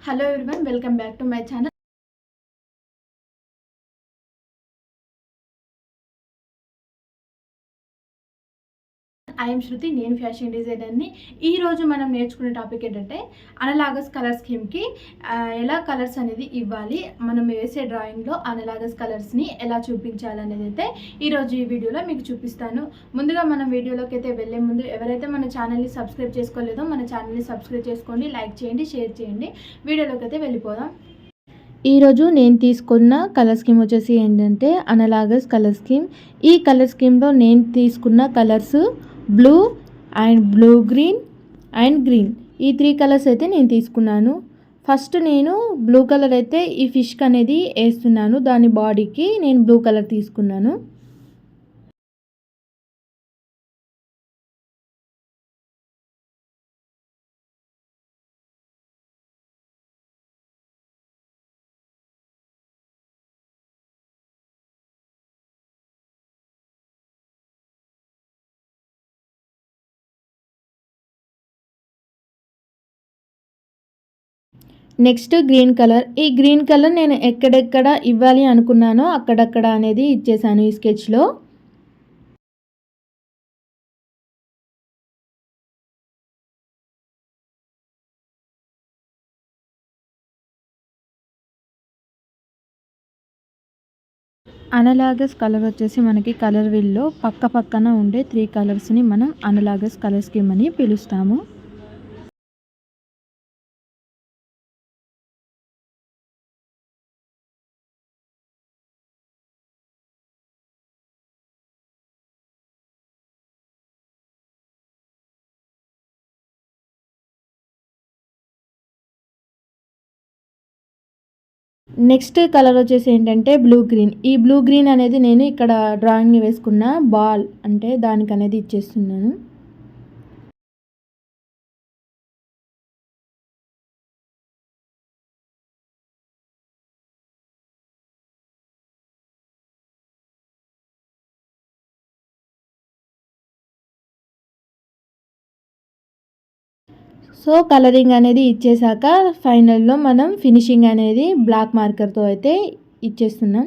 Hello everyone, welcome back to my channel. I am Shruti, నేను fashion డిజైనర్ని. ఈరోజు మనం నేర్చుకునే టాపిక్ ఏంటంటే అనలాగస్ కలర్ స్కీమ్కి ఎలా కలర్స్ అనేది ఇవ్వాలి, మనం వేసే డ్రాయింగ్లో అనలాగస్ కలర్స్ని ఎలా చూపించాలనేది అయితే ఈరోజు ఈ వీడియోలో మీకు చూపిస్తాను. ముందుగా మనం వీడియోలోకి అయితే వెళ్ళే ముందు ఎవరైతే మన ఛానల్ని సబ్స్క్రైబ్ చేసుకోలేదో మన ఛానల్ని సబ్స్క్రైబ్ చేసుకోండి, లైక్ చేయండి, షేర్ చేయండి. వీడియోలోకి అయితే వెళ్ళిపోదాం. ఈరోజు నేను తీసుకున్న కలర్ స్కీమ్ వచ్చేసి ఏంటంటే అనలాగస్ కలర్ స్కీమ్. ఈ కలర్ స్కీమ్లో నేను తీసుకున్న colours blue and blue green and green, ఈ 3 కలర్స్ అయితే నేను తీసుకున్నాను. ఫస్ట్ నేను బ్లూ కలర్ అయితే ఈ ఫిష్కి అనేది వేస్తున్నాను, దాని బాడీకి నేను బ్లూ కలర్ తీసుకున్నాను. Next green colour. ఈ గ్రీన్ కలర్ నేను ఎక్కడెక్కడ ఇవ్వాలి అనుకున్నానో అక్కడక్కడ అనేది ఇచ్చేసాను ఈ స్కెచ్లో. అనలాగస్ కలర్ వచ్చేసి మనకి కలర్ వీల్లో పక్క పక్కన ఉండే 3 కలర్స్ని మనం అనలాగస్ కలర్ స్కీమ్ అని పిలుస్తాము. నెక్స్ట్ కలర్ వచ్చేసి ఏంటంటే బ్లూ గ్రీన్. ఈ బ్లూ గ్రీన్ అనేది నేను ఇక్కడ డ్రాయింగ్ని వేసుకున్న బాల్ అంటే దానికి అనేది ఇచ్చేస్తున్నాను. సో కలరింగ్ అనేది ఇచ్చేసాక ఫైనల్లో మనం ఫినిషింగ్ అనేది బ్లాక్ మార్కర్తో అయితే ఇచ్చేస్తున్నాం.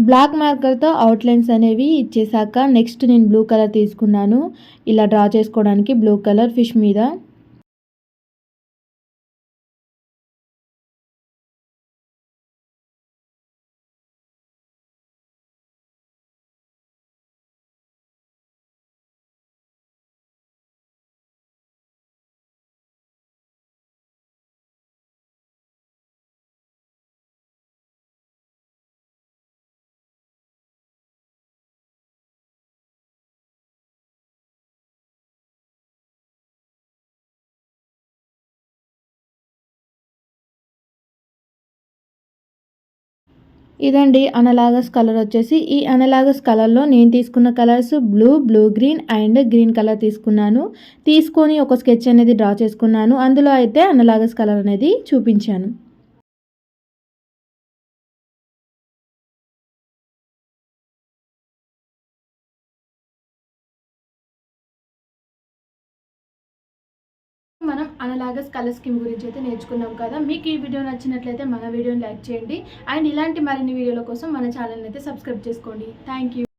బ్లాక్ మార్కర్తో అవుట్లైన్స్ అనేవి ఇచ్చేసాక నెక్స్ట్ నేను బ్లూ కలర్ తీసుకున్నాను ఇలా డ్రా చేసుకోవడానికి. బ్లూ కలర్ ఫిష్ మీద ఇదండి అనలాగస్ కలర్ వచ్చేసి. ఈ అనలాగస్ కలర్లో నేను తీసుకున్న colours blue green and green colour తీసుకొని ఒక స్కెచ్ అనేది డ్రా చేసుకున్నాను. అందులో అయితే అనలాగస్ కలర్ అనేది చూపించాను. మనం అనలాగస్ కలర్ స్కీమ్ గురించి అయితే నేర్చుకున్నాం కదా. మీకు ఈ వీడియో నచ్చినట్లయితే మన వీడియోని లైక్ చేయండి అండ్ ఇలాంటి మరిన్ని వీడియోల కోసం మన ఛానల్ని అయితే సబ్స్క్రైబ్ చేసుకోండి. Thank you.